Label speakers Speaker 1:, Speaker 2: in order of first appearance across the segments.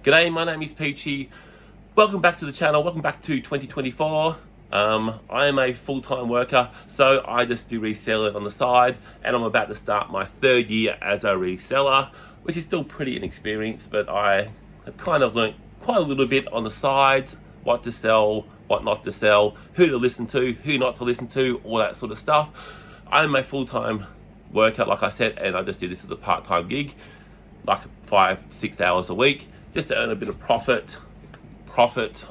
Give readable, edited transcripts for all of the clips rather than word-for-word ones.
Speaker 1: G'day, my name is Peachy. Welcome back to the channel, welcome back to 2024. I am a full-time worker, so I just do reselling on the side, and I'm about to start my third year as a reseller, which is still pretty inexperienced, but I have kind of learnt quite a little bit on the sides, what to sell, what not to sell, who to listen to, who not to listen to, all that sort of stuff. I'm a full-time worker, like I said, and I just do this as a part-time gig, like 5-6 hours a week, just to earn a bit of profit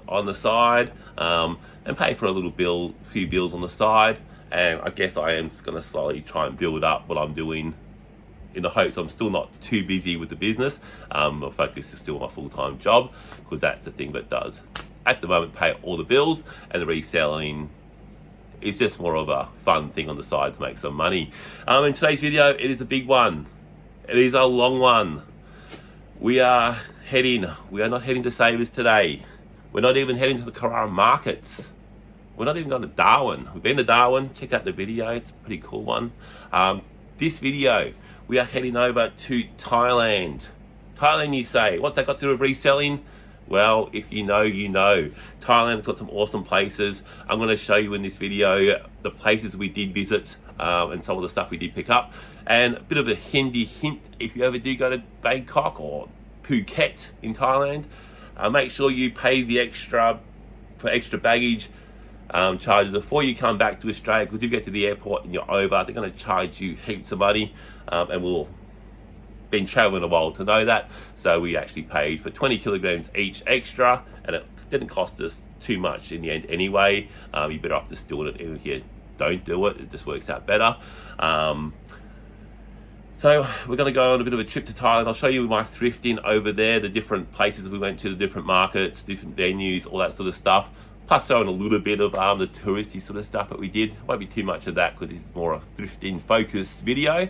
Speaker 1: on the side, and pay for a few bills on the side. And I guess I am just going to slowly try and build up what I'm doing in the hopes I'm still not too busy with the business. My focus is still on my full-time job, because that's the thing that does at the moment pay all the bills, and the reselling is just more of a fun thing on the side to make some money. In today's video, it is a big one. It is a long one. We are not heading to Savers today. We're not even heading to the Carrara markets. We're not even going to Darwin. We've been to Darwin, check out the video, it's a pretty cool one. This video, we are heading over to Thailand. Thailand, you say, what's that got to do with reselling? Well, if you know, you know. Thailand's got some awesome places. I'm going to show you in this video the places we did visit, and some of the stuff we did pick up. And a bit of a handy hint, if you ever do go to Bangkok or Phuket in Thailand, make sure you pay the extra baggage charges before you come back to Australia, because if you get to the airport and you're over, they're going to charge you heaps of money, and we've been traveling a while to know that. So we actually paid for 20 kilograms each extra, and it didn't cost us too much in the end anyway. You're better off just doing it. Even if you don't do it, it just works out better. So we're going to go on a bit of a trip to Thailand. I'll show you my thrifting over there, the different places we went to, the different markets, different venues, all that sort of stuff. Plus showing a little bit of the touristy sort of stuff that we did. Won't be too much of that, because this is more a thrifting focused video.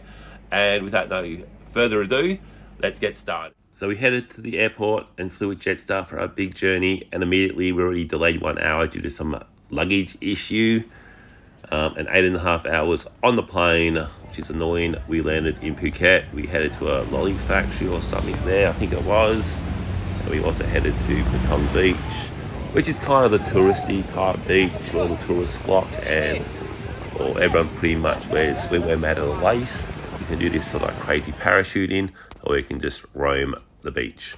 Speaker 1: And without no further ado, let's get started. So we headed to the airport and flew with Jetstar for our big journey, and immediately we were already delayed 1 hour due to some luggage issue. And 8.5 hours on the plane, which is annoying. We landed in Phuket. We headed to a lolly factory or something there, I think it was. And we also headed to Patong Beach, which is kind of the touristy type beach where all the tourists flock, and everyone pretty much wears swimwear made out of lace. You can do this sort of like crazy parachuting, or you can just roam the beach.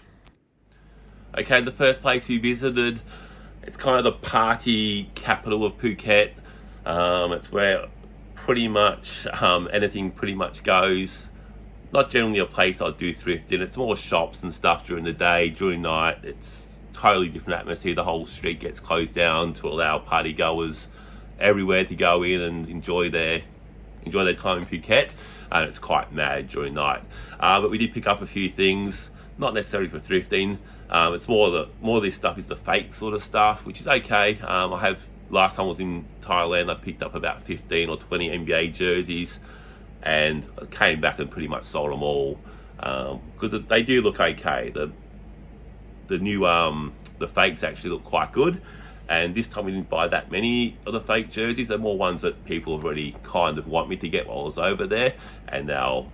Speaker 1: Okay, the first place we visited, it's kind of the party capital of Phuket. It's where pretty much anything pretty much goes. Not generally a place I do thrifting. It's more shops and stuff during the day. During night, it's totally different atmosphere. The whole street gets closed down to allow party goers everywhere to go in and enjoy their time in Phuket. And it's quite mad during night. But we did pick up a few things, not necessarily for thrifting. It's more of this stuff is the fake sort of stuff, which is okay. Last time I was in Thailand, I picked up about 15 or 20 NBA jerseys, and I came back and pretty much sold them all, because they do look okay. The new the fakes actually look quite good, and this time we didn't buy that many of the fake jerseys. They're more ones that people have already kind of want me to get while I was over there, and they'll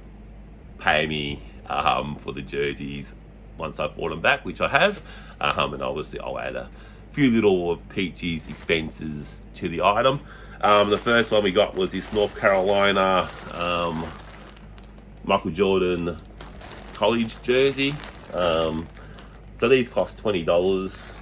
Speaker 1: pay me for the jerseys once I've bought them back, which I have, and obviously I'll add a few little of Peachy's expenses to the item. The first one we got was this North Carolina Michael Jordan college jersey. So these cost $20.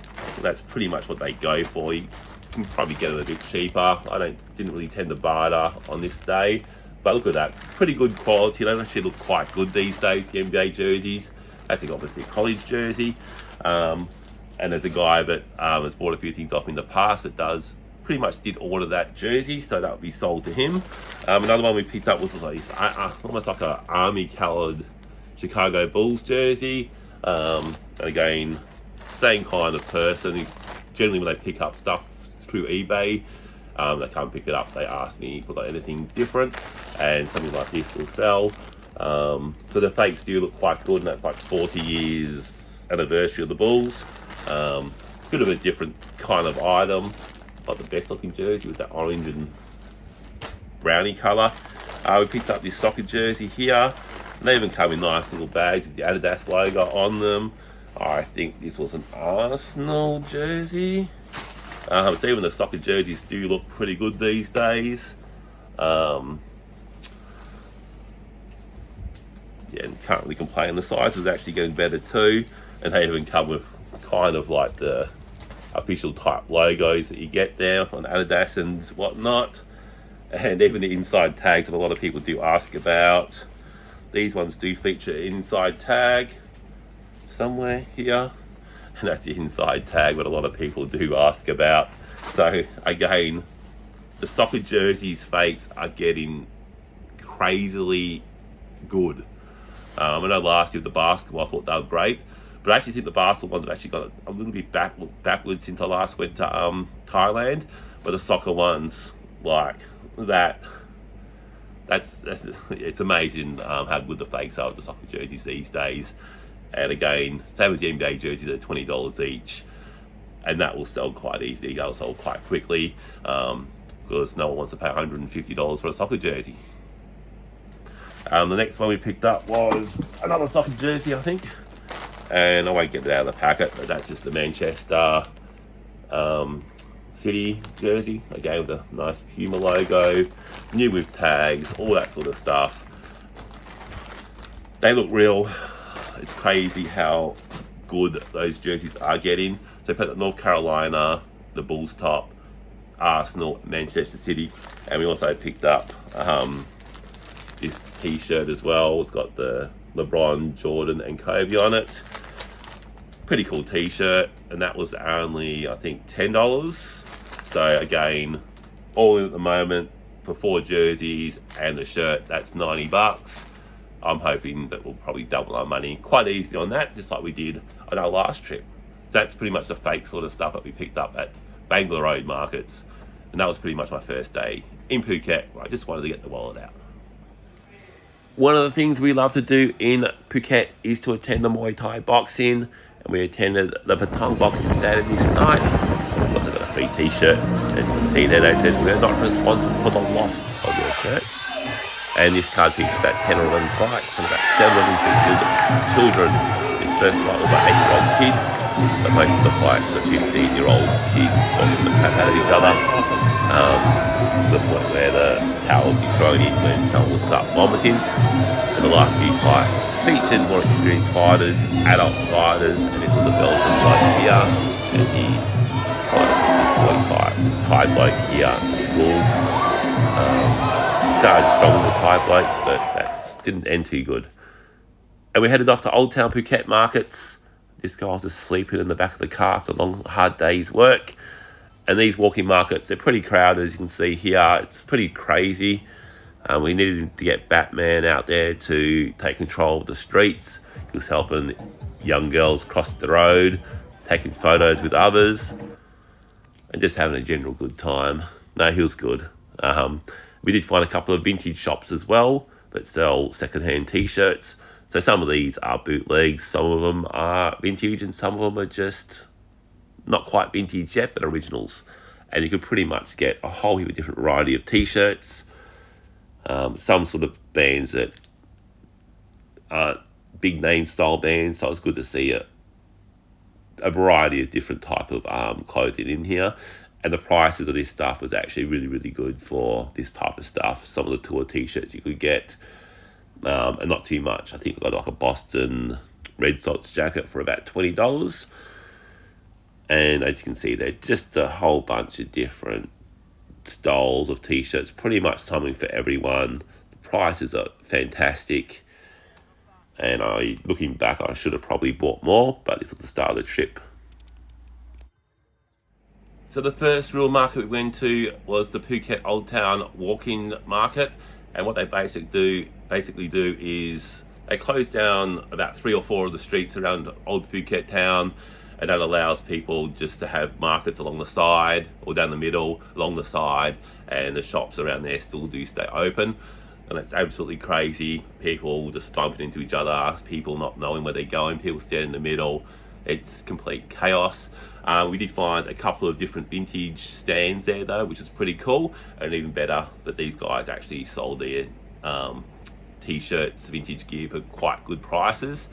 Speaker 1: That's pretty much what they go for. You can probably get them a bit cheaper. I didn't really tend to barter on this day, but look at that, pretty good quality. They actually look quite good these days, the NBA jerseys. That's obviously a college jersey. And there's a guy that has bought a few things off in the past that pretty much did order that jersey, so that would be sold to him. Another one we picked up was like this, almost like an army-coloured Chicago Bulls jersey. And again, same kind of person. Generally, when they pick up stuff through eBay, they can't pick it up. They ask me if I've got anything different, and something like this will sell. So the fakes do look quite good, and that's like 40 years anniversary of the Bulls. Bit of a different kind of item, not the best looking jersey with that orange and brownie colour. We picked up this soccer jersey here. They even come in nice little bags with the Adidas logo on them. I think this was an Arsenal jersey. So even the soccer jerseys do look pretty good these days. Yeah, and can't really complain. The size is actually getting better too, and they even come with kind of like the official type logos that you get there on Adidas and whatnot, and even the inside tags that a lot of people do ask about. These ones do feature an inside tag somewhere here, and that's the inside tag that a lot of people do ask about. So again, the soccer jerseys fakes are getting crazily good. I know last year with the basketball I thought they were great, but I actually think the basketball ones have actually got a little bit backwards since I last went to Thailand. But the soccer ones, like that, that's it's amazing how good the fakes are with the soccer jerseys these days. And again, same as the NBA jerseys at $20 each, and that will sell quite easily. They'll sell quite quickly because no one wants to pay $150 for a soccer jersey. The next one we picked up was another soccer jersey, I think, and I won't get it out of the packet, but that's just the Manchester City jersey, again with a nice Puma logo, new with tags, all that sort of stuff. They look real. It's crazy how good those jerseys are getting. So we put North Carolina, the Bulls top, Arsenal, Manchester City, and we also picked up this t-shirt as well. It's got the LeBron, Jordan and Kobe on it. Pretty cool t-shirt, and that was only I think $10. So again, all in at the moment for 4 jerseys and the shirt, that's $90. I'm hoping that we'll probably double our money quite easily on that, just like we did on our last trip. So that's pretty much the fake sort of stuff that we picked up at Bangla Road markets, and that was pretty much my first day in Phuket, where I just wanted to get the wallet out. One of the things we love to do in Phuket is to attend the Muay Thai boxing, and we attended the Patong boxing stadium this night. We also got a free t-shirt. As you can see there, it says we're not responsible for the loss of your shirt. And this card features about 10 or 11 fights, and about 7 of them featured children. This first fight was like 8-year-old kids, but most of the fights were 15-year-old kids knocking the crap out of each other, to the point where the towel would be thrown in when someone would start vomiting. And the last few fights featured more experienced fighters, adult fighters, and this was a Belgian bloke here, and he kind of put this Muay Thai, this Thai bloke here to school. Started strong with the Thai bloke, but that didn't end too good. And we headed off to Old Town Phuket markets. This guy was just sleeping in the back of the car after a long, hard day's work. And these walking markets, they're pretty crowded, as you can see here. It's pretty crazy. We needed to get Batman out there to take control of the streets. He was helping young girls cross the road, taking photos with others, and just having a general good time. No, he was good. We did find a couple of vintage shops as well that sell secondhand t-shirts. So some of these are bootlegs, some of them are vintage, and some of them are just not quite vintage yet, but originals. And you can pretty much get a whole heap of different variety of t-shirts. Some sort of bands that aren't big name style bands, so it's good to see a variety of different type of clothing in here. And the prices of this stuff was actually really, really good for this type of stuff. Some of the tour t-shirts you could get, and not too much. I think I got like a Boston Red Sox jacket for about $20. And as you can see there, just a whole bunch of different styles of t-shirts, pretty much something for everyone. The prices are fantastic. And looking back, I should have probably bought more, but this was the start of the trip. So the first real market we went to was the Phuket Old Town walk-in market, and what they basically do is they close down about 3 or 4 of the streets around Old Phuket Town, and that allows people just to have markets along the side or down the middle, along the side, and the shops around there still do stay open. And it's absolutely crazy. People just bumping into each other, people not knowing where they're going, people standing in the middle. It's complete chaos. We did find a couple of different vintage stands there though, which is pretty cool, and even better that these guys actually sold their t-shirts, vintage gear for quite good prices.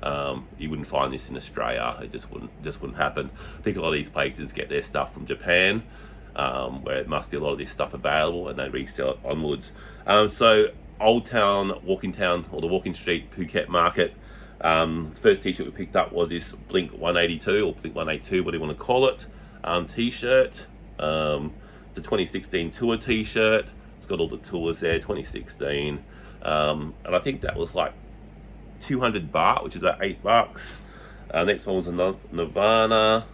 Speaker 1: You wouldn't find this in Australia. It just wouldn't happen. I think a lot of these places get their stuff from Japan, where it must be a lot of this stuff available, and they resell it onwards. So Old Town, Walking Town, or the Walking Street Phuket Market. The first t-shirt we picked up was this Blink 182 or Blink 182, what do you want to call it, t-shirt. It's a 2016 tour t-shirt. It's got all the tours there, 2016. And I think that was like 200 baht, which is about $8. Next one was a Nirvana.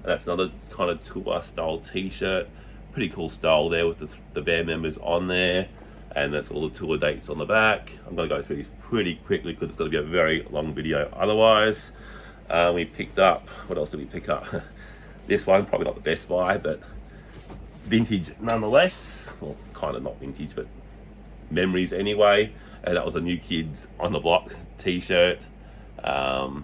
Speaker 1: That's another kind of tour style t-shirt. Pretty cool style there with the band members on there. And that's all the tour dates on the back. I'm going to go through these pretty quickly because it's going to be a very long video otherwise. We picked up, what else did we pick up? This one, probably not the best buy, but vintage nonetheless. Well, kind of not vintage, but memories anyway. And that was a New Kids on the Block t-shirt. Got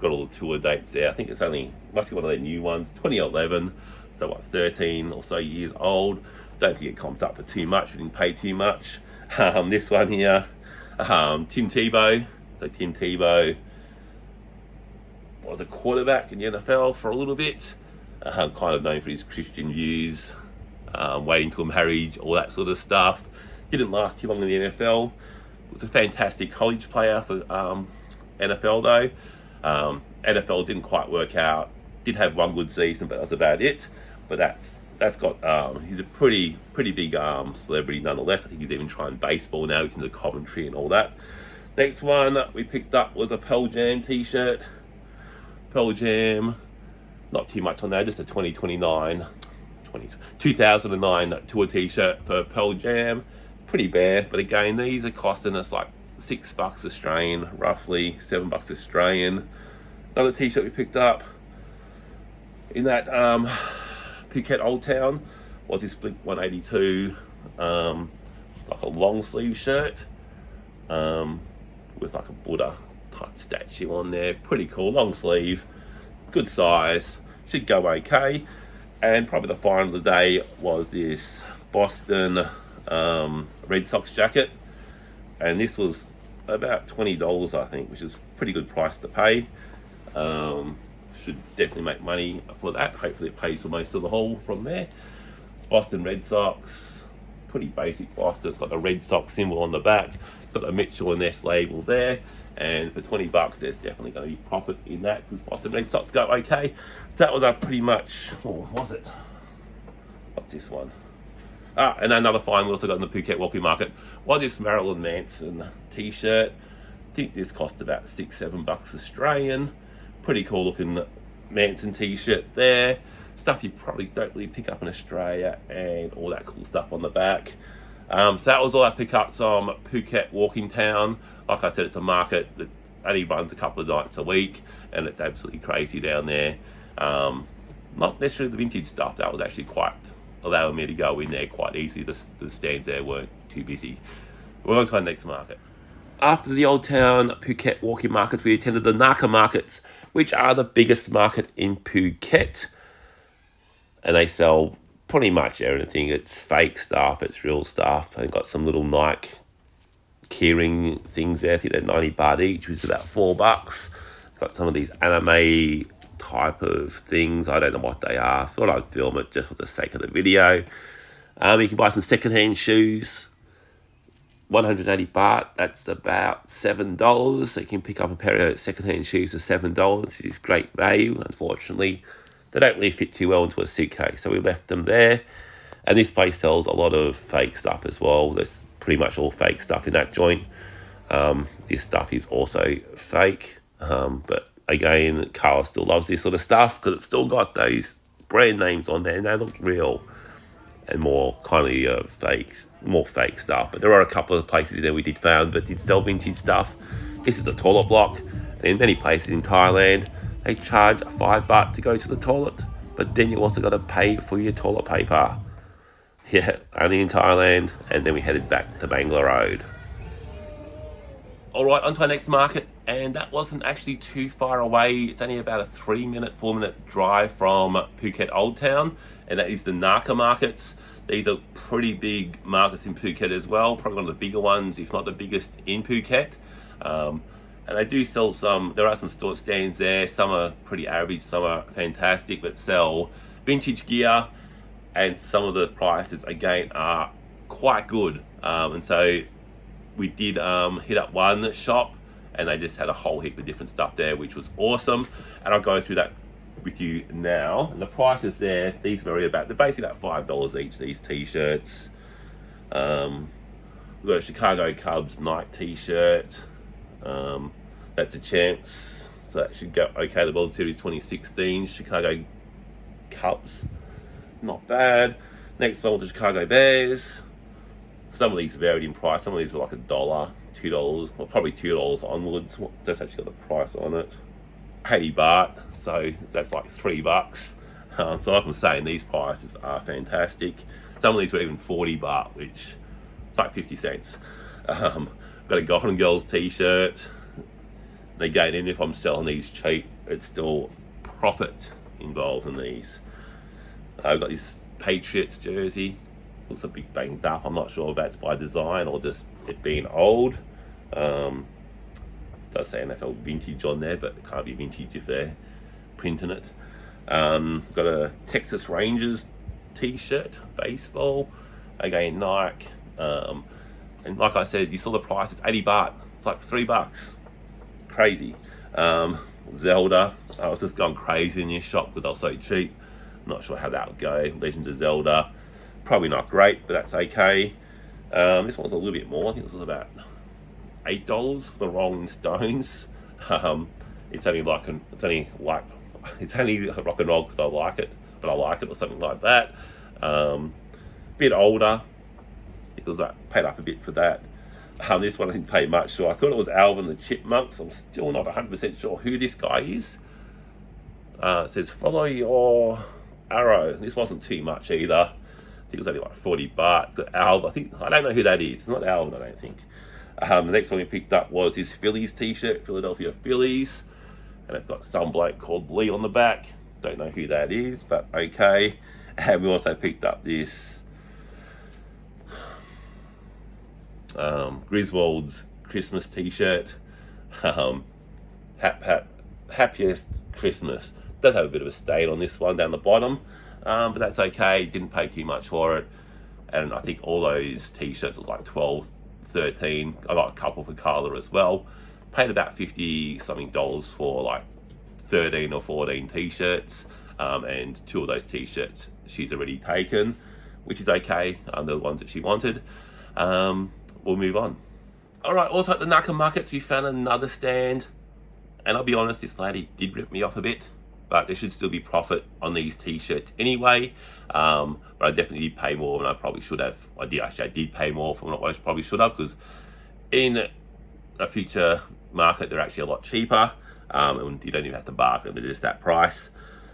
Speaker 1: all the tour dates there. I think it's must be one of their new ones, 2011. So what, 13 or so years old. Don't think it comps up for too much. We didn't pay too much. This one here, Tim Tebow. So Tim Tebow was a quarterback in the NFL for a little bit. Kind of known for his Christian views, waiting till marriage, all that sort of stuff. Didn't last too long in the NFL. Was a fantastic college player for NFL though. NFL didn't quite work out. Did have one good season, but that's about it. But that's got he's a pretty big celebrity nonetheless. I think he's even trying baseball now. He's into commentary and all that. Next one we picked up was a Pearl Jam t-shirt. Pearl Jam, not too much on there, just a 2009 tour t-shirt for Pearl Jam. Pretty bare, but again, these are costing us like $6 Australian, roughly $7 Australian. Another t-shirt we picked up in that Phuket Old Town was this Blink 182, like a long sleeve shirt, with like a Buddha type statue on there. Pretty cool, long sleeve, good size, should go okay. And probably the final of the day was this Boston Red Sox jacket, and this was about $20, I think, which is a pretty good price to pay. Should definitely make money for that. Hopefully it pays for most of the haul from there. Boston Red Sox, pretty basic Boston. It's got the Red Sox symbol on the back. It's got the Mitchell and Ness label there. And for $20, there's definitely going to be profit in that because Boston Red Sox go okay. So that was pretty much, what was it? What's this one? And another find we also got in the Phuket Walking Market was this Marilyn Manson t-shirt. I think this cost about $6-7 Australian. Pretty cool looking Manson t-shirt there. Stuff you probably don't really pick up in Australia, and all that cool stuff on the back. So that was all I picked up from Phuket Walking Town. Like I said, it's a market that only runs a couple of nights a week, and it's absolutely crazy down there. Not necessarily the vintage stuff. That was actually quite allowing me to go in there quite easily. The stands there weren't too busy. We're on to our next market. After the Old Town Phuket Walking Market, we attended the Naka markets, which are the biggest market in Phuket. And they sell pretty much everything. It's fake stuff, it's real stuff. And got some little Nike keyring things there. I think they're 90 baht each, which is about $4. Got some of these anime type of things. I don't know what they are. I thought I'd film it just for the sake of the video. You can buy some secondhand shoes. 180 baht, that's about $7. So you can pick up a pair of secondhand shoes for $7, which is great value. Unfortunately, they don't really fit too well into a suitcase, so we left them there. And this place sells a lot of fake stuff as well. There's pretty much all fake stuff in that joint. This stuff is also fake, but again, Carl still loves this sort of stuff because it's still got those brand names on there and they look real. And more kind of more fake stuff. But there are a couple of places in there we did found that did sell vintage stuff. This is the toilet block. And in many places in Thailand, they charge 5 baht to go to the toilet. But then you also got to pay for your toilet paper. Yeah, only in Thailand. And then we headed back to Bangla Road. All right, on to our next market. And that wasn't actually too far away. It's only about a 4-minute drive from Phuket Old Town. And that is the Naka markets. These are pretty big markets in Phuket as well. Probably one of the bigger ones, if not the biggest in Phuket. And And they do sell some, there are some store stands there. Some are pretty average, some are fantastic, but sell vintage gear. And some of the prices, again, are quite good. And so we did hit up one shop, and they just had a whole heap of different stuff there, which was awesome. And I'll go through that with you now. And the prices there, these vary about, they're basically about $5 each, these t-shirts. We've got a Chicago Cubs Nike t-shirt. That's a chance, so that should go okay. The World Series 2016 Chicago Cubs, not bad. Next one was the Chicago Bears. Some of these varied in price. Some of these were like $1, $2, well, probably $2 onwards. That's actually got the price on it. 80 baht, so that's like $3. So like I'm saying, these prices are fantastic. Some of these were even 40 baht, which it's like 50 cents. Got a Golden Girls t-shirt. And again, even if I'm selling these cheap, it's still profit involved in these. I've got this Patriots jersey. Looks a bit banged up. I'm not sure if that's by design or just it being old. Does say NFL vintage on there, but it can't be vintage if they're printing it. Got a Texas Rangers t-shirt, baseball. Again, Nike. And like I said, you saw the price, it's 80 baht. It's like $3. Crazy. Zelda. I was just going crazy in this shop because they were so cheap. Not sure how that would go. Legends of Zelda. Probably not great, but that's okay. This one's a little bit more. I think this was about $8 for the Rolling Stones. It's only rock and roll because I like it, but I like it or something like that. Bit older. It was like paid up a bit for that. This one I didn't pay much, so I thought it was Alvin the Chipmunks. I'm still not 100% sure who this guy is. It says follow your arrow. This wasn't too much either. I think it was only like 40 baht. The Alvin, I don't know who that is. It's not Alvin, I don't think. The next one we picked up was this Phillies t-shirt, Philadelphia Phillies, and it's got some bloke called Lee on the back. Don't know who that is, but okay. And we also picked up this Griswold's Christmas t-shirt. Happiest Christmas. Does have a bit of a stain on this one down the bottom, but that's okay. Didn't pay too much for it, and I think all those t-shirts was like 12, 13. I got a couple for Carla as well. Paid about 50 something dollars for like 13 or 14 t-shirts, and 2 of those t-shirts she's already taken, which is okay. The ones that she wanted. We'll move on. All right, also at the Naka markets, we found another stand, and I'll be honest, this lady did rip me off a bit, but there should still be profit on these t-shirts anyway. But I definitely did pay more than I probably should have. I did pay more for what I probably should have, because in a future market, they're actually a lot cheaper, and you don't even have to bargain, they're just that price.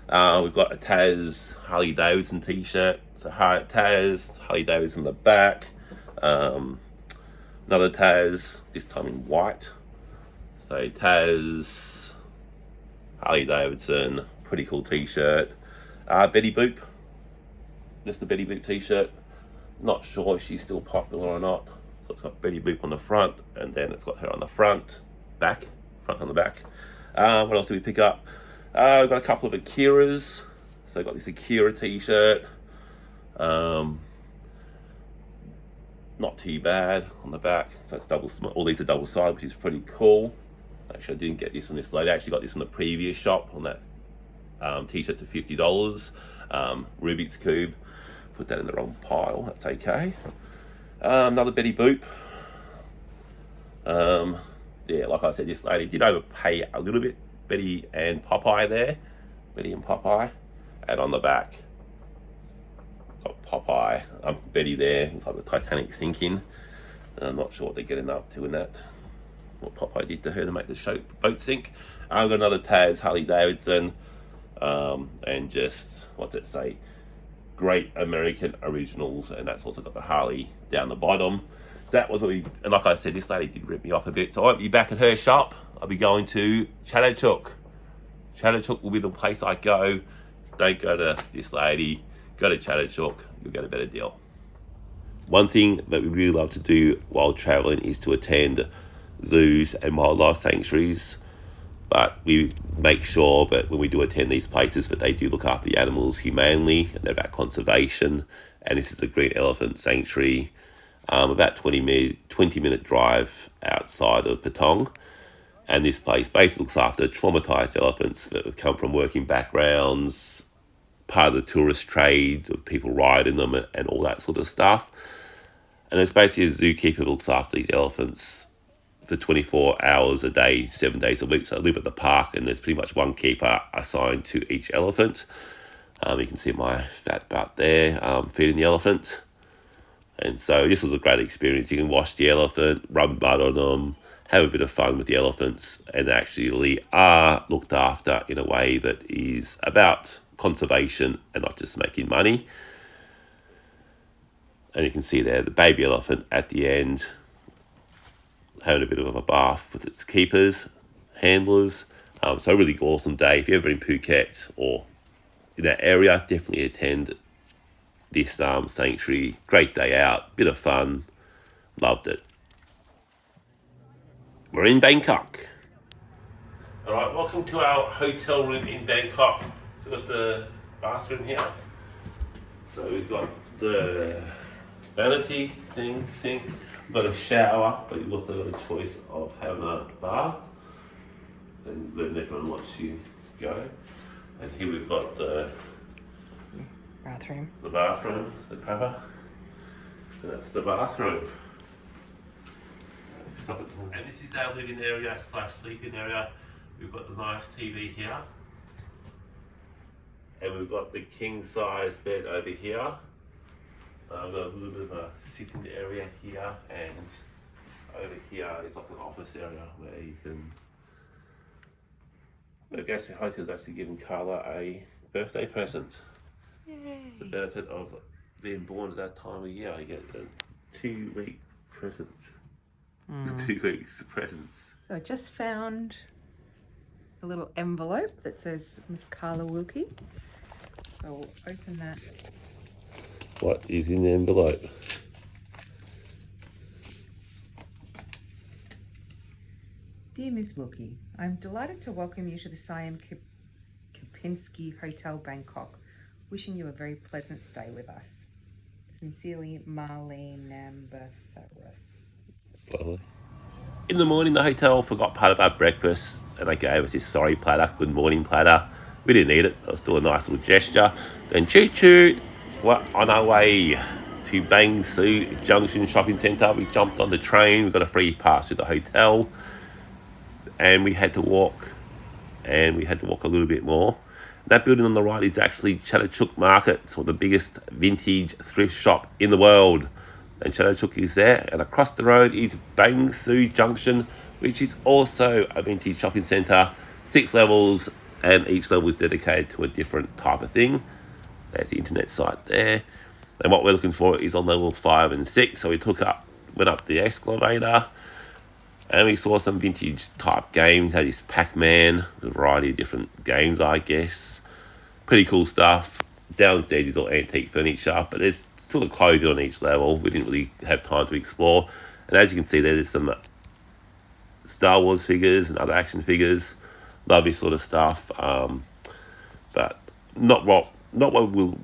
Speaker 1: We've got a Taz Harley Davidson t-shirt. So Taz, Harley Davidson on the back. Another Taz, this time in white. So Taz, Harley Davidson, pretty cool t-shirt. Betty Boop, just the Betty Boop t-shirt. Not sure if she's still popular or not. So it's got Betty Boop on the front, and then it's got her on the front on the back. What else did we pick up? We've got a couple of Akiras. So I've got this Akira t-shirt. Not too bad on the back. So it's all these are double sided, which is pretty cool. Actually, I didn't get this from this lady. I actually got this from the previous shop on that t-shirt for $50. Rubik's Cube. Put that in the wrong pile. That's okay. Another Betty Boop. Yeah, like I said, this lady did overpay a little bit. Betty and Popeye there. Betty and Popeye. And on the back, got Popeye. Betty there. Looks like the Titanic sinking. I'm not sure what they're getting up to in that. What Popeye did to her to make the boat sink. I've got another Taz Harley Davidson. And just, what's it say? Great American Originals. And that's also got the Harley down the bottom. So that was what we, and like I said, this lady did rip me off a bit. So I won't be back at her shop. I'll be going to Chatuchak. Chatuchak will be the place I go. Don't go to this lady. Go to Chatuchak. You'll get a better deal. One thing that we really love to do while traveling is to attend zoos and wildlife sanctuaries, but we make sure that when we do attend these places that they do look after the animals humanely and they're about conservation. And this is the Green Elephant Sanctuary, about 20-minute drive outside of Patong. And this place basically looks after traumatized elephants that have come from working backgrounds, part of the tourist trade of people riding them and all that sort of stuff. And it's basically a zookeeper that looks after these elephants for 24 hours a day, 7 days a week. So I live at the park and there's pretty much one keeper assigned to each elephant. You can see my fat butt there, feeding the elephant. And so this was a great experience. You can wash the elephant, rub mud on them, have a bit of fun with the elephants, and actually are looked after in a way that is about conservation and not just making money. And you can see there the baby elephant at the end having a bit of a bath with its keepers, handlers. So a really awesome day. If you're ever in Phuket or in that area, definitely attend this sanctuary. Great day out, bit of fun, loved it. We're in Bangkok. All right, welcome to our hotel room in Bangkok. So we've got the bathroom here. So we've got the vanity thing, sink. We've got a shower, but you've also got a choice of having a bath and letting everyone watch you go. And here we've got the
Speaker 2: bathroom,
Speaker 1: the crapper. And that's the bathroom. And this is our living area / sleeping area. We've got the nice TV here. And we've got the king size bed over here. We've got a little bit of a sitting area here, and over here is like an office area where you can. I guess the hotel's actually giving Carla a birthday present.
Speaker 2: Yay.
Speaker 1: It's the benefit of being born at that time of year. You get a 2-week present. 2 weeks presents.
Speaker 2: So I just found a little envelope that says Miss Carla Wilkie. So we'll open that.
Speaker 1: What is in the envelope?
Speaker 2: Dear Miss Wilkie, I'm delighted to welcome you to the Siam Kempinski Hotel Bangkok. Wishing you a very pleasant stay with us. Sincerely, Marlene Namberthareth.
Speaker 1: Slowly. In the morning, the hotel forgot part of our breakfast and they gave us this sorry platter, good morning platter. We didn't eat it, it was still a nice little gesture. Then choo-choo, we're on our way to Bangsue Junction shopping centre. We jumped on the train, we got a free pass to the hotel, and we had to walk a little bit more. That building on the right is actually Chatuchak Market, it's the biggest vintage thrift shop in the world. And Chatuchak is there, and across the road is Bangsue Junction, which is also a vintage shopping centre, 6 levels, and each level is dedicated to a different type of thing. There's the internet site there. And what we're looking for is on level 5 and 6, so we went up the escalator, and we saw some vintage type games. Had this Pac-Man, a variety of different games, I guess. Pretty cool stuff. Downstairs is all antique furniture, but there's sort of clothing on each level. We didn't really have time to explore. And as you can see, there's some Star Wars figures and other action figures. Love this sort of stuff. But not what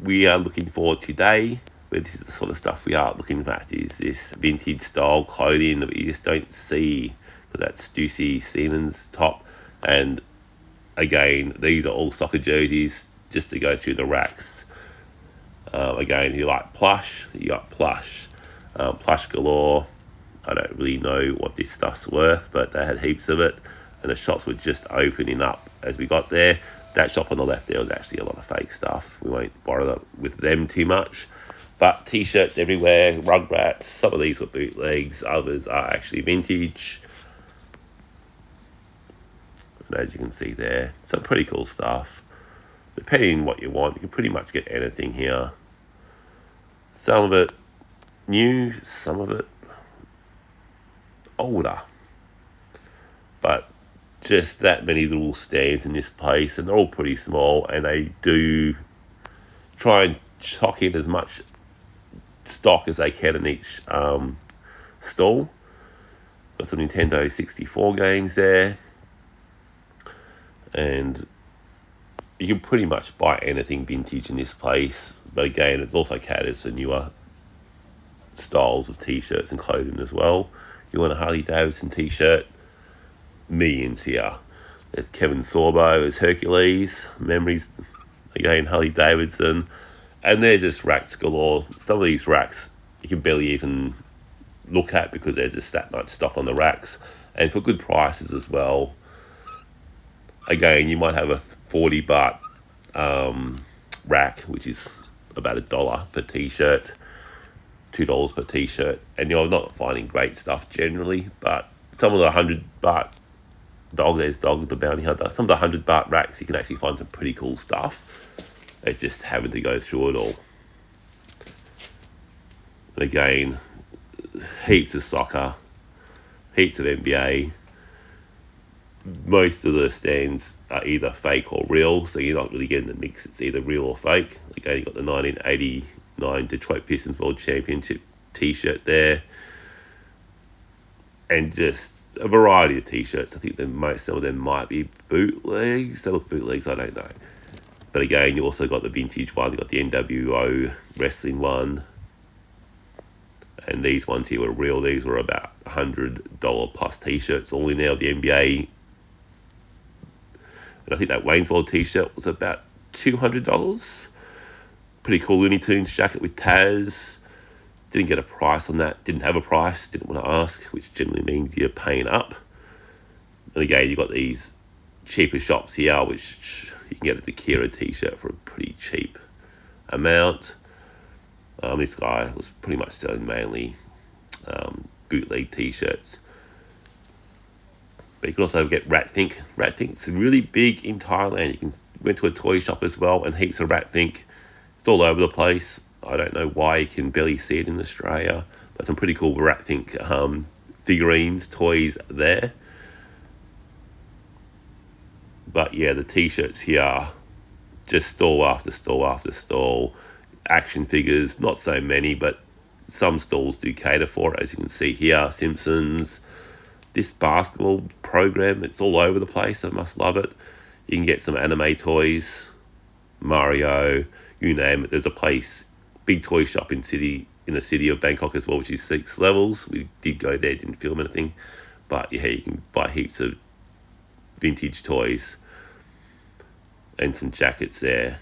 Speaker 1: we are looking for today. But this is the sort of stuff we are looking at, is this vintage style clothing that you just don't see. That Stussy Siemens top. And again, these are all soccer jerseys just to go through the racks. Again, you like plush, you got plush. Plush galore. I don't really know what this stuff's worth, but they had heaps of it. And the shops were just opening up as we got there. That shop on the left there was actually a lot of fake stuff. We won't bother with them too much. But t-shirts everywhere, Rugrats. Some of these were bootlegs, others are actually vintage. And as you can see there, some pretty cool stuff. Depending on what you want, you can pretty much get anything here. Some of it new, some of it older. But just that many little stands in this place, and they're all pretty small, and they do try and chock in as much stock as they can in each stall. Got some Nintendo 64 games there. And you can pretty much buy anything vintage in this place. But again, it also caters for newer styles of t-shirts and clothing as well. You want a Harley Davidson t-shirt, millions here. There's Kevin Sorbo as Hercules, Memories, again Harley Davidson, and there's just racks galore. Some of these racks you can barely even look at because there's just that much stock on the racks, and for good prices as well. Again, you might have a 40 baht rack, which is about $1 per t-shirt, $2 per t-shirt, and you're not finding great stuff generally, but some of the 100 baht there's Dog the Bounty Hunter, some of the 100 baht racks you can actually find some pretty cool stuff. It's just having to go through it all. And again, heaps of soccer, heaps of NBA. Most of the stands are either fake or real, so you're not really getting the mix. It's either real or fake. Again, you've got the 1989 Detroit Pistons World Championship t-shirt there, and just a variety of t-shirts. I think some of them might be bootlegs. They look bootlegs, I don't know. But again, you also got the vintage one. You got the NWO wrestling one, and these ones here were real. These were about $100 plus t-shirts all in there. The NBA, and I think that Wayne's World t-shirt was about $200. Pretty cool Looney Tunes jacket with Taz. Didn't get a price on that. Didn't have a price. Didn't want to ask, which generally means you're paying up. And again, you've got these cheaper shops here, which you can get a Akira t-shirt for a pretty cheap amount. This guy was pretty much selling mainly bootleg t-shirts. But you can also get Ratthink. Raththink's really big in Thailand. You can went to a toy shop as well, and heaps of Ratthink. It's all over the place. I don't know why you can barely see it in Australia, but some pretty cool Ratthink figurines, toys there. But yeah, the t-shirts here, just stall after stall after stall. Action figures, not so many, but some stalls do cater for it, as you can see here. Simpsons, this basketball program, it's all over the place. I must love it. You can get some anime toys, Mario, you name it. There's a place, big toy shop in the city of Bangkok as well, which is 6 levels. We did go there, didn't film anything, but yeah, you can buy heaps of vintage toys and some jackets there.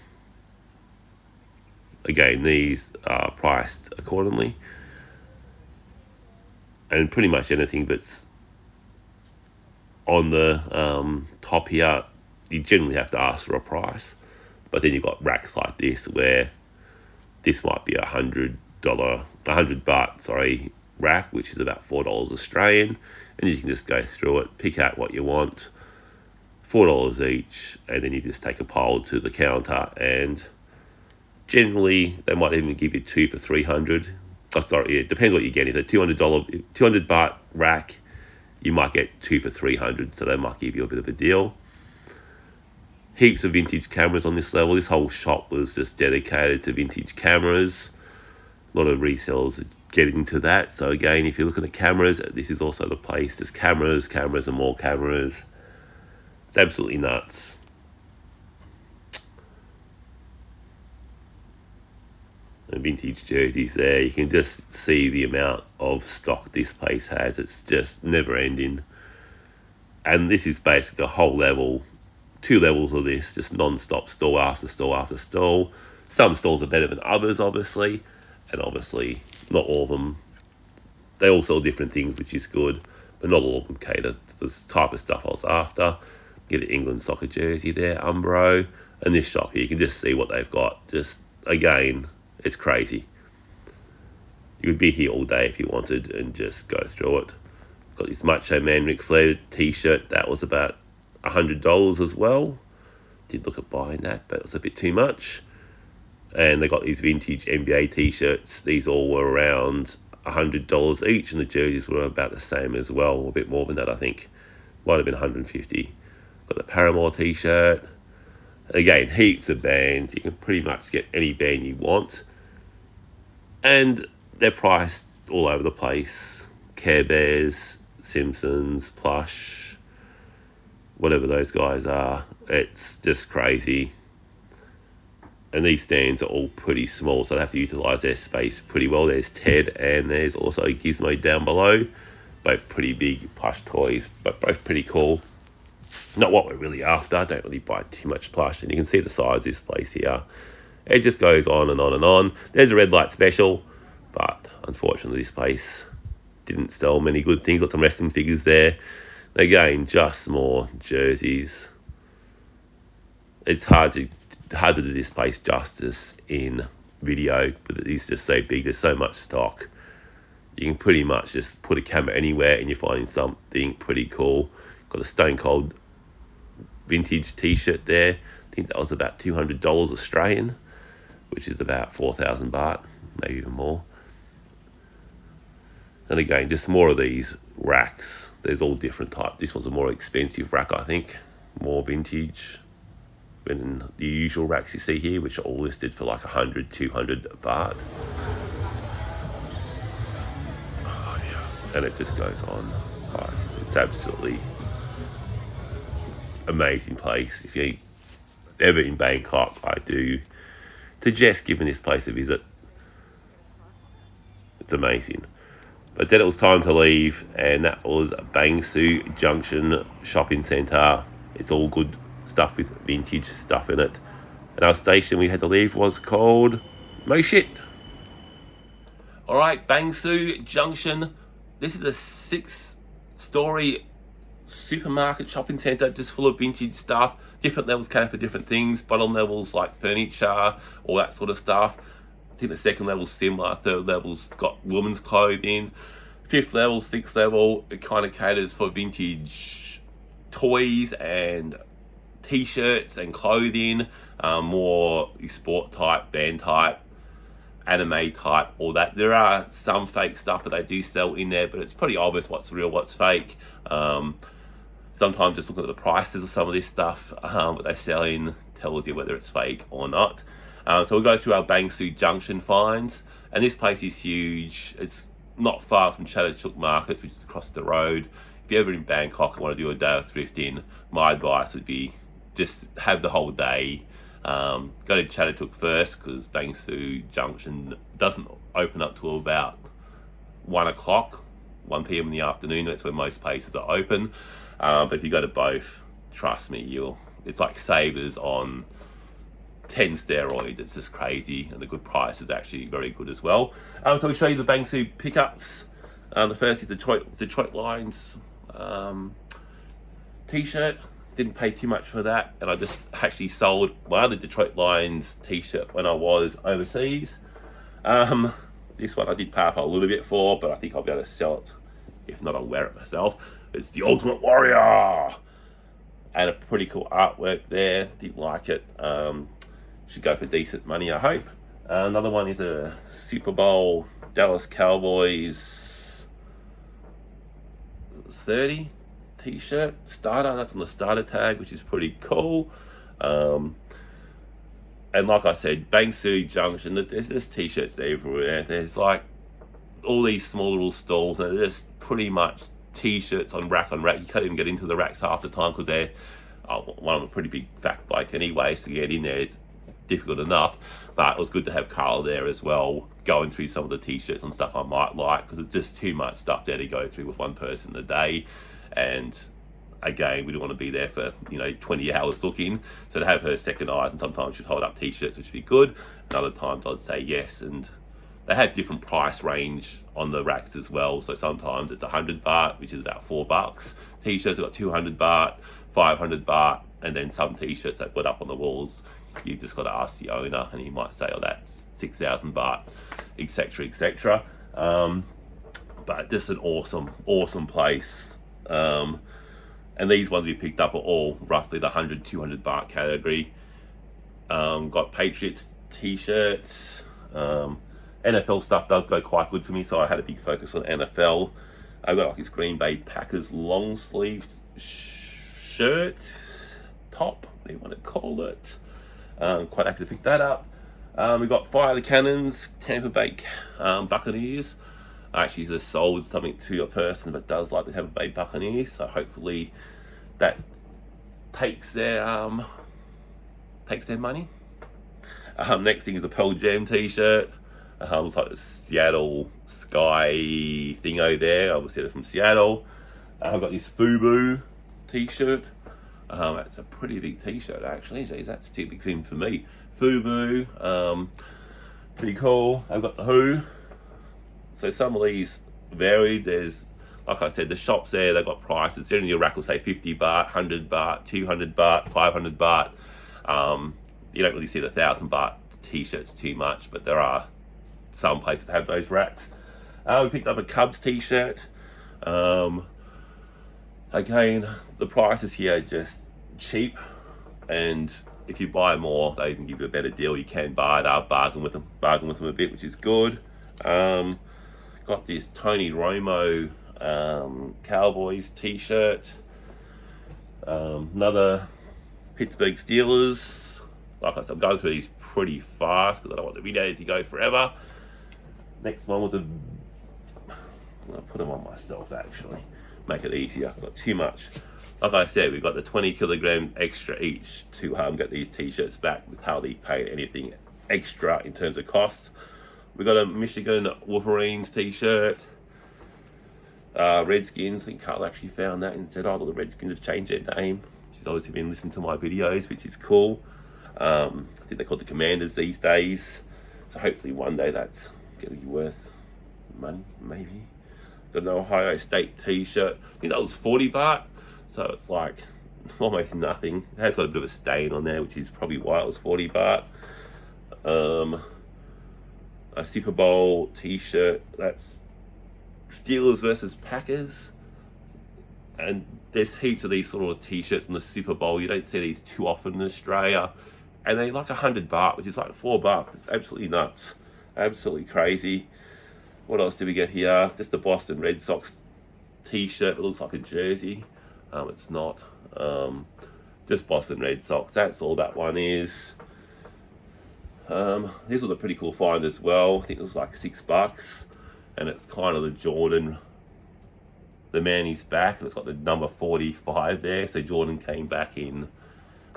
Speaker 1: Again, these are priced accordingly, and pretty much anything that's on the top here, you generally have to ask for a price. But then you've got racks like this where this might be $100 baht rack, which is about $4 Australian, and you can just go through it, pick out what you want, $4 each, and then you just take a pile to the counter, and generally they might even give you 2 for 300. It depends what you get. If a $200 baht rack, you might get 2 for 300, so they might give you a bit of a deal. Heaps of vintage cameras on this level. This whole shop was just dedicated to vintage cameras. A lot of resellers are getting into that. So again, if you're looking at cameras, this is also the place. There's cameras and more cameras. It's absolutely nuts. And vintage jerseys there. You can just see the amount of stock this place has. It's just never ending. And this is basically a whole level, 2 levels of this, just non-stop stall after stall after stall. Some stalls are better than others, obviously, and obviously not all of them. They all sell different things, which is good, but not all of them cater to this type of stuff I was after. Get an England soccer jersey there, Umbro, and this shop here, you can just see what they've got. Just, again, it's crazy. You could be here all day if you wanted and just go through it. Got this Macho Man Ric Flair t-shirt, that was about $100 as well. Did look at buying that, but it was a bit too much. And they got these vintage NBA t-shirts. These all were around $100 each, and the jerseys were about the same as well, a bit more than that, I think. Might have been $150. Got the Paramore t-shirt. Again, heaps of bands. You can pretty much get any band you want, and they're priced all over the place. Care Bears, Simpsons, Plush, whatever those guys are. It's just crazy. And these stands are all pretty small, so they have to utilise their space pretty well. There's Ted and there's also Gizmo down below. Both pretty big plush toys, but both pretty cool. Not what we're really after. I don't really buy too much plush, and you can see the size of this place here. It just goes on and on and on. There's a red light special, but unfortunately this place didn't sell many good things. Got some wrestling figures there. Again, just more jerseys. It's hard to do this place justice in video, but it is just so big. There's so much stock. You can pretty much just put a camera anywhere and you're finding something pretty cool. Got a Stone Cold vintage t-shirt there. I think that was about $200 Australian, which is about 4,000 baht, maybe even more. And again, just more of these racks. There's all different types. This one's a more expensive rack, I think. More vintage than the usual racks you see here, which are all listed for like 100, 200 baht. Oh, yeah. And it just goes on. Like, it's absolutely amazing place. If you're ever in Bangkok, I do suggest giving this place a visit. It's amazing. But then it was time to leave, and that was Bangsue Junction shopping centre. It's all good stuff with vintage stuff in it. And our station we had to leave was called Mo Shit. Alright, Bangsue Junction. This is a 6-story supermarket shopping centre just full of vintage stuff. Different levels cater for different things. Bottom levels like furniture, all that sort of stuff. I think the second level's similar. Third level's got women's clothing. Fifth level, sixth level, it kind of caters for vintage toys and t-shirts and clothing, more sport type, band type, anime type, all that. There are some fake stuff that they do sell in there, but it's pretty obvious what's real, what's fake. Sometimes just looking at the prices of some of this stuff, what they're selling tells you whether it's fake or not. So we'll go through our Bangsue Junction finds, and this place is huge. It's not far from Chatuchak Market, which is across the road. If you're ever in Bangkok and want to do a day of thrifting, my advice would be just have the whole day. Go to Chatuchak first, because Bangsue Junction doesn't open up till about 1 p.m. in the afternoon. That's when most places are open. But if you go to both, trust me, it's like Savers on 10 steroids. It's just crazy, and the good price is actually very good as well. So we'll show you the Bangsue pickups. The first is the Detroit Lions t-shirt. Didn't pay too much for that, and I just actually sold my other Detroit Lions t-shirt when I was overseas. This one I did pay up a little bit for, but I think I'll be able to sell it. If not, I'll wear it myself. It's the Ultimate Warrior, and a pretty cool artwork there. Didn't like it. Should go for decent money, I hope. Another one is a Super Bowl Dallas Cowboys 30 t-shirt starter. That's on the starter tag, which is pretty cool. And like I said, Bangsue Junction, there's t-shirts everywhere. There's like all these small little stalls, and they're just pretty much t-shirts on rack. You can't even get into the racks half the time because they're one of a pretty big fat bloke anyway, so to get in there it's difficult enough. But it was good to have Carl there as well, going through some of the t-shirts and stuff I might like, because it's just too much stuff there to go through with one person a day. And again, we don't want to be there for 20 hours looking, so to have her second eyes, and sometimes she'd hold up t-shirts, which would be good, and other times I'd say yes. And they have different price range on the racks as well, so sometimes it's 100 baht, which is about $4. T-shirts have got 200 baht, 500 baht, and then some t-shirts they've got up on the walls, you just got to ask the owner, and he might say, oh, that's 6,000 baht, etc, etc. But just an awesome place. And these ones we picked up are all roughly the 100, 200 baht category. Got Patriots t-shirts. NFL stuff does go quite good for me, so I had a big focus on NFL. I've got like this Green Bay Packers long sleeved shirt, top, what do you want to call it. Quite happy to pick that up. We got Fire the Cannons, Tampa Bay Buccaneers. I actually just sold something to a person that does like to have a Bay Buccaneer, so hopefully that takes their money. Next thing is a Pearl Jam t-shirt. It's like the Seattle sky thingo there. Obviously they're from Seattle. I've got this FUBU t-shirt. That's a pretty big t-shirt actually. Jeez, that's too big thing for me. FUBU, pretty cool. I've got the Who. So some of these varied. There's, like I said, the shops there, they've got prices. Generally your rack will say 50 baht, 100 baht, 200 baht, 500 baht. You don't really see the 1,000 baht t-shirts too much, but there are some places that have those racks. We picked up a Cubs t-shirt. Again, the prices here are just cheap, and if you buy more, they can give you a better deal. You can bargain with them a bit, which is good. Got this Tony Romo Cowboys t-shirt. Another Pittsburgh Steelers. Like I said, I'm going through these pretty fast because I don't want the video to go forever. Next one was I'm gonna put them on myself actually, make it easier. I've got too much. Like I said, we've got the 20 kilogram extra each to get these t-shirts back with hardly paid anything extra in terms of cost. We got a Michigan Wolverines t-shirt. Redskins, I think Carl actually found that and said, oh, the Redskins have changed their name. She's obviously been listening to my videos, which is cool. I think they're called the Commanders these days. So hopefully one day that's going to be worth money, maybe. Got an Ohio State t-shirt. I think that was 40 baht. So it's like almost nothing. It has got a bit of a stain on there, which is probably why it was 40 baht. A Super Bowl t-shirt. That's Steelers versus Packers. And there's heaps of these sort of t-shirts in the Super Bowl. You don't see these too often in Australia. And they're like 100 baht, which is like $4. It's absolutely nuts. Absolutely crazy. What else did we get here? Just the Boston Red Sox t-shirt. It looks like a jersey. It's not. Just Boston Red Sox. That's all that one is. This was a pretty cool find as well. I think it was like $6. And it's kind of the Jordan. The man is back. And it's got the number 45 there. So Jordan came back in,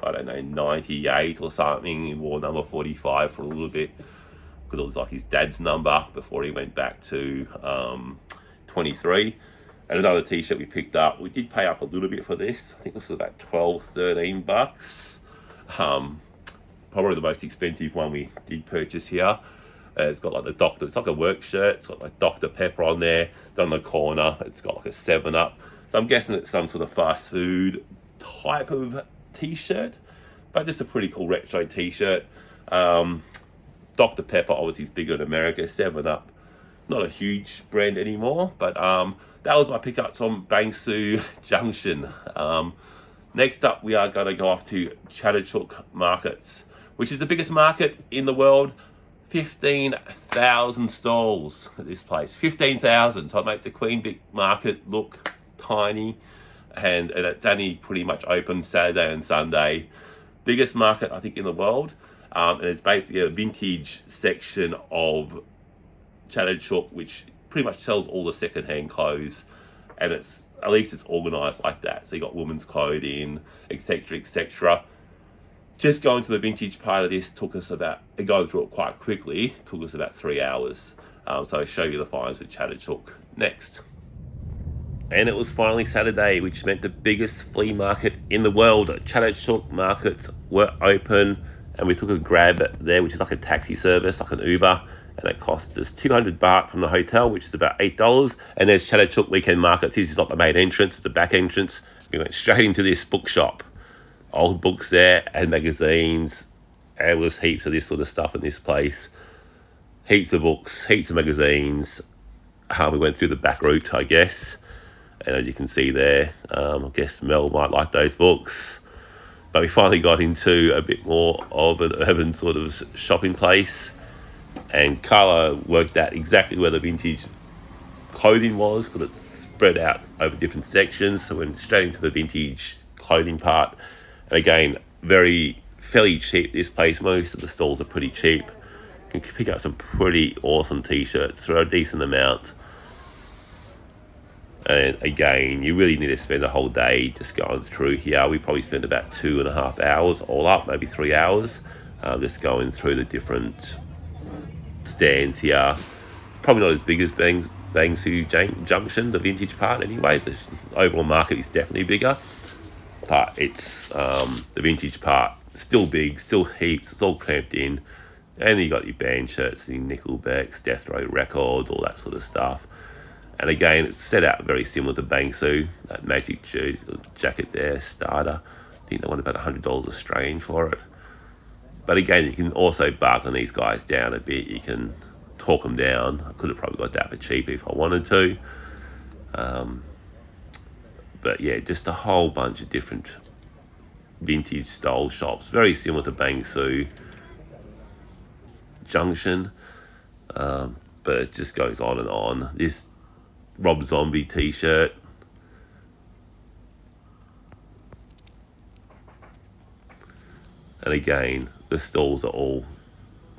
Speaker 1: I don't know, 98 or something. He wore number 45 for a little bit, because it was like his dad's number before he went back to 23. And another t-shirt we picked up. We did pay up a little bit for this. I think this was about 12, 13 bucks. Probably the most expensive one we did purchase here. It's got like the Doctor, it's like a work shirt. It's got like Dr. Pepper on there. Down the corner, it's got like a 7-Up. So I'm guessing it's some sort of fast food type of t-shirt, but just a pretty cool retro t-shirt. Dr. Pepper obviously is bigger in America. 7-Up, not a huge brand anymore, but that was my pickups on Bangsue Junction. Next up, we are going to go off to Chatuchak markets, which is the biggest market in the world. 15,000 stalls at this place. 15,000. So it makes the Queen Vic market look tiny, and it's only pretty much open Saturday and Sunday. Biggest market I think in the world. And it's basically a vintage section of Chatuchak, which pretty much sells all the second-hand clothes, and it's at least it's organized like that. So you got women's clothing, etc., etc. Just going to the vintage part of this took us about, going through it quite quickly, took us about 3 hours. So I'll show you the finds for Chatuchak next. And it was finally Saturday, which meant the biggest flea market in the world. Chatuchak markets were open, and we took a grab there, which is like a taxi service, like an Uber, and it cost us 200 baht from the hotel, which is about $8. And there's Chatuchak weekend markets. This is not the main entrance, it's the back entrance. We went straight into this bookshop. Old books there and magazines, and there was heaps of this sort of stuff in this place. Heaps of books, heaps of magazines. We went through the back route, I guess, and as you can see there, I guess Mel might like those books. But we finally got into a bit more of an urban sort of shopping place, and Carla worked out exactly where the vintage clothing was, because it's spread out over different sections. So we went straight into the vintage clothing part. And again, fairly cheap, this place. Most of the stalls are pretty cheap. You can pick up some pretty awesome t-shirts for a decent amount. And again, you really need to spend a whole day just going through here. We probably spent about 2.5 hours all up, maybe 3 hours, just going through the different stands here. Probably not as big as Bangsue Junction, the vintage part anyway. The overall market is definitely bigger, but it's the vintage part still big, still heaps. It's all cramped in, and you got your band shirts, your Nickelbacks, Death Row Records, all that sort of stuff. And again, it's set out very similar to Bangsue, that Magic jersey jacket there, starter. I think they want about $100 Australian for it. But again, you can also bargain these guys down a bit. You can talk them down. I could have probably got that for cheap if I wanted to. But yeah, just a whole bunch of different vintage style shops, very similar to Bangsue Junction. But it just goes on and on. This Rob Zombie t-shirt. And again, the stalls are all,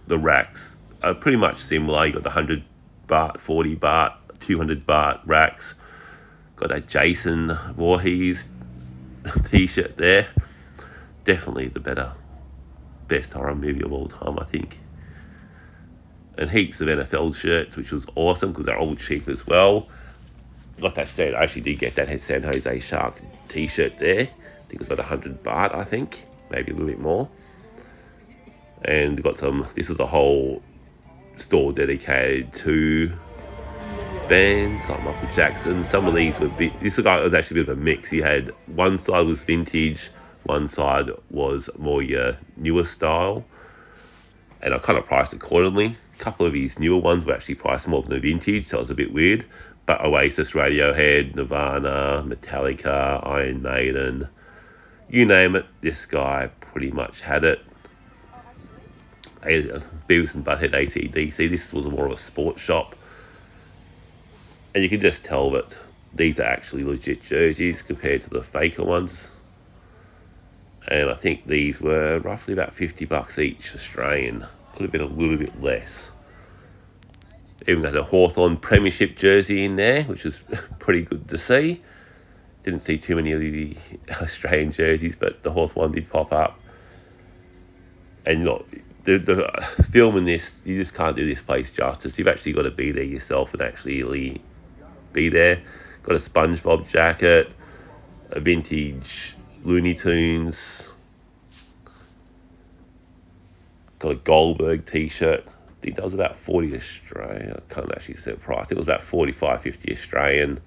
Speaker 1: the racks are pretty much similar. You got the 100 baht, 40 baht, 200 baht racks. Got that Jason Voorhees t-shirt there. Definitely the best horror movie of all time, I think. And heaps of NFL shirts, which was awesome because they're all cheap as well. Like I said, I actually did get that San Jose Shark t-shirt there. I think it was about 100 baht, I think. Maybe a little bit more. And we've got some, this is a whole store dedicated to bands like Michael Jackson. Some of these were, this guy was actually a bit of a mix. He had, one side was vintage, one side was more your newer style. And I kind of priced accordingly. A couple of his newer ones were actually priced more than the vintage, so it was a bit weird. But Oasis, Radiohead, Nirvana, Metallica, Iron Maiden, you name it, this guy pretty much had it. Beavis and Butthead, AC/DC, this was more of a sports shop. And you can just tell that these are actually legit jerseys compared to the faker ones. And I think these were roughly about 50 bucks each Australian. Could have been a little bit less. Even had a Hawthorn Premiership jersey in there, which was pretty good to see. Didn't see too many of the Australian jerseys, but the Hawthorn did pop up. And look, the film in this, you just can't do this place justice. You've actually got to be there yourself and actually be there. Got a SpongeBob jacket, a vintage Looney Tunes, got a Goldberg t-shirt. I think that was about 40 Australian. I can't actually say the price. I think it was about 45, 50 Australian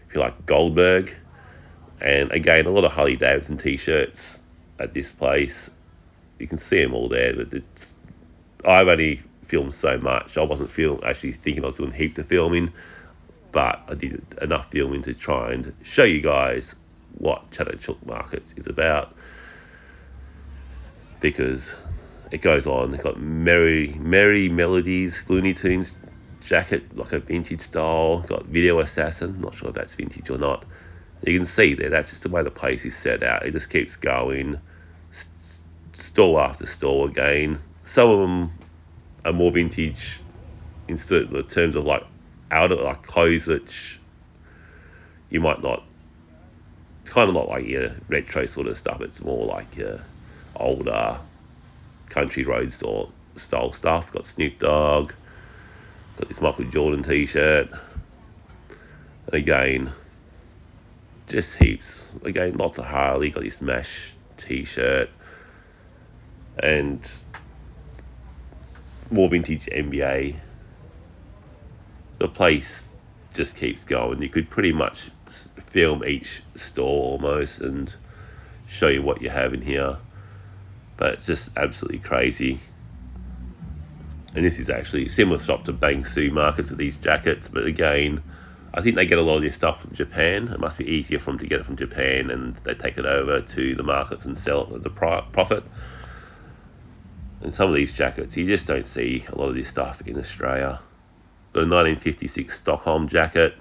Speaker 1: if you like Goldberg. And again, a lot of Harley Davidson t-shirts at this place. You can see them all there, but I've only filmed so much. I wasn't actually thinking I was doing heaps of filming, but I did enough filming to try and show you guys what Chatuchak Markets is about, because it goes on. They've got Merry Melodies Looney Tunes jacket, like a vintage style. Got Video Assassin, not sure if that's vintage or not. You can see there, that's just the way the place is set out. It just keeps going, store after store again. Some of them are more vintage in terms of like clothes which you might not, kind of not like your retro sort of stuff. It's more like your older country road store style stuff. Got Snoop Dogg, got this Michael Jordan t-shirt. And again, just heaps. Again, lots of Harley. Got this Mesh t-shirt. And more vintage NBA. The place just keeps going. You could pretty much film each store almost and show you what you have in here. But it's just absolutely crazy. And this is actually a similar shop to Bangsue Market for these jackets. But again, I think they get a lot of their stuff from Japan. It must be easier for them to get it from Japan, and they take it over to the markets and sell it at the profit. And some of these jackets, you just don't see a lot of this stuff in Australia. Got a 1956 Stockholm jacket.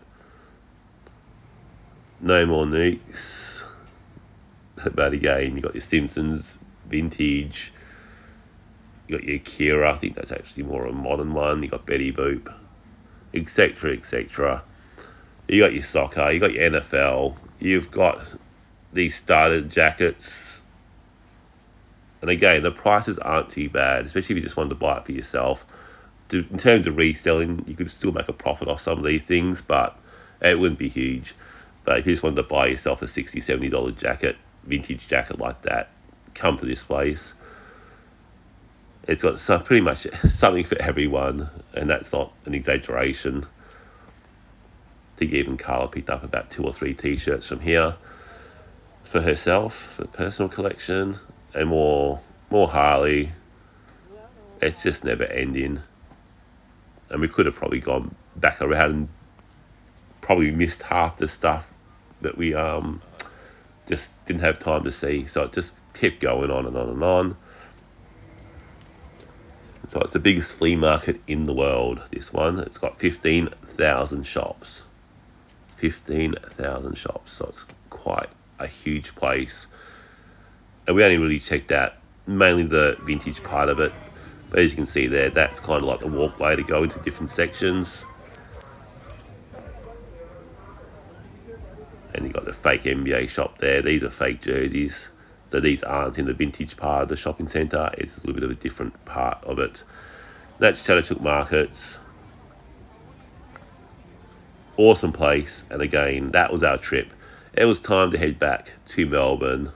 Speaker 1: No More Nukes. But again, you got your Simpsons vintage. You got your Akira. I think that's actually more a modern one. You got Betty Boop, etc., etc. You got your soccer, you got your NFL, you've got these starter jackets. And again, the prices aren't too bad, especially if you just wanted to buy it for yourself. In terms of reselling, you could still make a profit off some of these things, but it wouldn't be huge. But if you just wanted to buy yourself a $60, $70 jacket, vintage jacket like that, come to this place. It's got pretty much something for everyone, and that's not an exaggeration. I think even Carla picked up about 2 or 3 t-shirts from here for herself, for personal collection, and more Harley. It's just never ending. And we could have probably gone back around and probably missed half the stuff that we just didn't have time to see. So it just kept going on and on and on. So it's the biggest flea market in the world, this one. It's got 15,000 shops. 15,000 shops. So it's quite a huge place. And we only really checked out mainly the vintage part of it. But as you can see there, that's kind of like the walkway to go into different sections. And you got the fake NBA shop there. These are fake jerseys. So these aren't in the vintage part of the shopping centre. It's a little bit of a different part of it. That's Chatuchak Markets. Awesome place. And again, that was our trip. It was time to head back to Melbourne.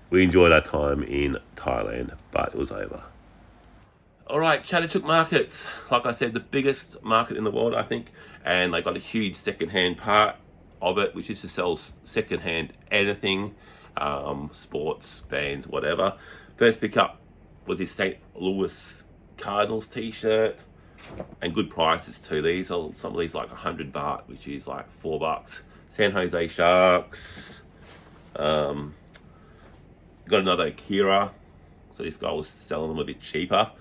Speaker 1: We enjoyed our time in Thailand, but it was over. All right, Chatuchak Markets. Like I said, the biggest market in the world, I think. And they got a huge second-hand part of it, which is to sell second-hand anything, sports, bands, whatever. First pickup was this St. Louis Cardinals t-shirt, and good prices too. These are some of these like 100 baht, which is like $4. San Jose Sharks. Got another Akira. So this guy was selling them a bit cheaper.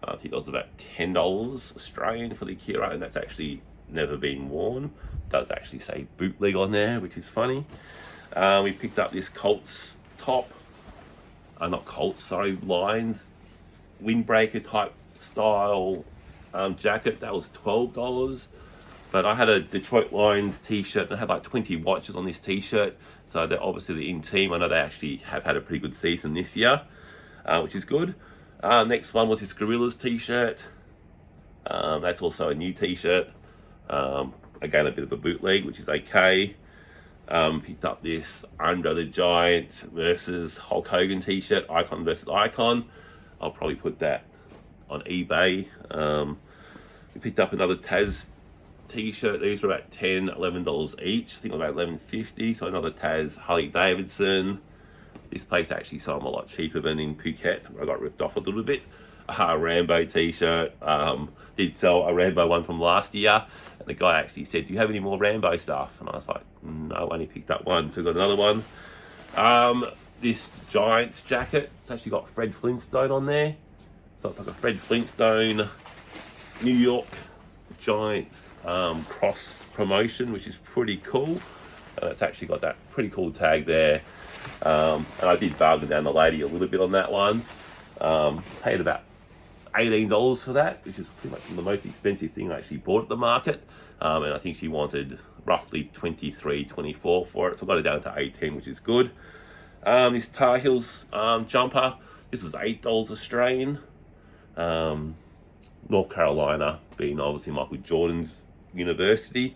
Speaker 1: I think it was about $10 Australian for the Akira, and that's actually never been worn. It does actually say bootleg on there, which is funny. We picked up this Colts top. Not Colts, sorry, Lions windbreaker type style jacket. That was $12. But I had a Detroit Lions t-shirt, and I had like 20 watches on this t-shirt. So they're obviously the in team. I know they actually have had a pretty good season this year, which is good. Next one was this Gorillas t-shirt. That's also a new t-shirt. Again, a bit of a bootleg, which is okay. Picked up this Andre the Giant versus Hulk Hogan t-shirt, Icon versus Icon. I'll probably put that on eBay. We picked up another Taz t-shirt. These were about $10, $11 each. I think about $11.50. So another Taz Harley Davidson. This place actually sold them a lot cheaper than in Phuket. I got ripped off a little bit. A Rambo t-shirt. Did sell a Rambo one from last year. And the guy actually said, do you have any more Rambo stuff? And I was like, no, I only picked up one. So I got another one. This Giants jacket. It's actually got Fred Flintstone on there. So it's like a Fred Flintstone New York Giants cross promotion, which is pretty cool. And it's actually got that pretty cool tag there. And I did bargain down the lady a little bit on that one. Paid about $18 for that, which is pretty much the most expensive thing I actually bought at the market. And I think she wanted roughly $23, $24 for it. So I got it down to $18, which is good. This Tar Heels jumper. This was $8 Australian. North Carolina being obviously Michael Jordan's university.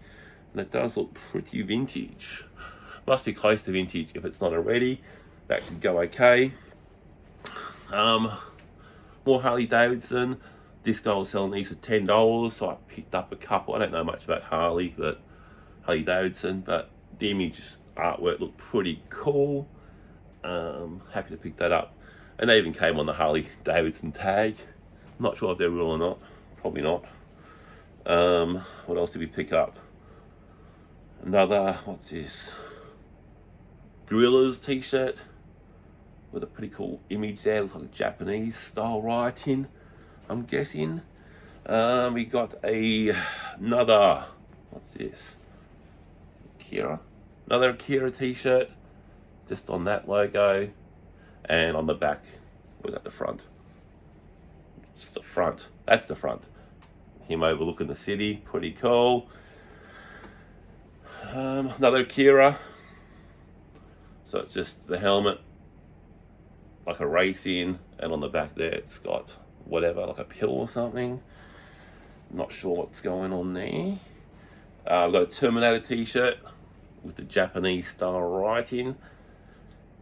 Speaker 1: And it does look pretty vintage. Must be close to vintage if it's not already. That should go okay. More Harley Davidson. This guy was selling these for $10, so I picked up a couple. I don't know much about Harley, but Harley Davidson, but the image artwork looked pretty cool. Happy to pick that up. And they even came on the Harley Davidson tag. Not sure if they're real or not. Probably not. What else did we pick up? Another, what's this? Gorillas t-shirt with a pretty cool image there. Looks like a Japanese style writing, I'm guessing. We got another, what's this? Akira. Another Akira t-shirt, just on that logo. And on the back, was at the front. Just the front. That's the front. Him overlooking the city, pretty cool. Another Akira. So it's just the helmet, like a racing, and on the back there it's got whatever, like a pill or something. Not sure what's going on there. I've got a Terminator t-shirt with the Japanese style writing.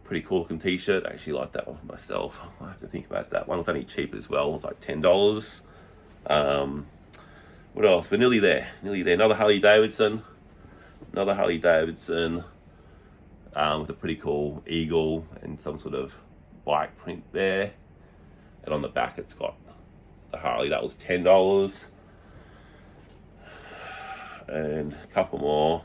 Speaker 1: Pretty cool looking t-shirt. I actually like that one for myself. I have to think about that one. It was only cheap as well. It was like $10. What else? We're nearly there. Nearly there. Another Harley Davidson. Another Harley Davidson with a pretty cool eagle and some sort of bike print there. And on the back it's got the Harley. That was $10. And a couple more.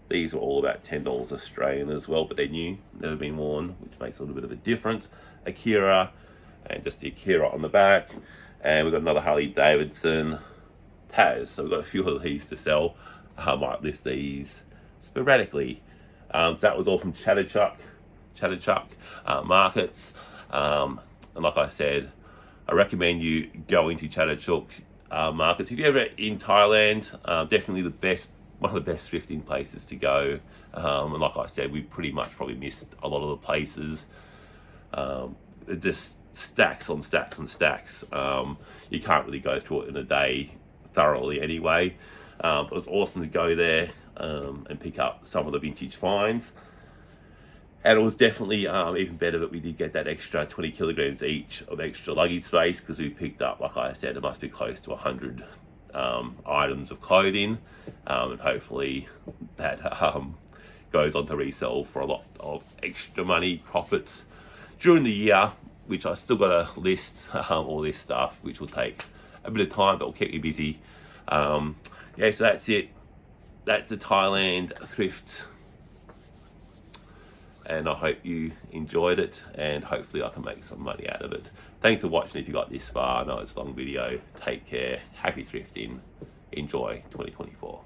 Speaker 1: These were all about $10 Australian as well, but they're new, never been worn, which makes a little bit of a difference. Akira, and just the Akira on the back. And we've got another Harley Davidson Taz. So we've got a few of these to sell. I might list these sporadically. So that was all from Chatuchak markets. And like I said, I recommend you going to Chatuchak markets. If you're ever in Thailand, definitely one of the best thrifting places to go. And like I said, we pretty much probably missed a lot of the places. Just stacks on stacks on stacks. You can't really go through it in a day thoroughly anyway. It was awesome to go there and pick up some of the vintage finds. And it was definitely even better that we did get that extra 20 kilograms each of extra luggage space, because we picked up, like I said, it must be close to 100 items of clothing, and hopefully that goes on to resell for a lot of extra money profits during the year, which I still got to list all this stuff, which will take a bit of time, but will keep me busy. Yeah, so that's it. That's the Thailand thrift, and I hope you enjoyed it, and hopefully I can make some money out of it. Thanks for watching if you got this far. I know it's a long video. Take care. Happy thrifting. Enjoy 2024.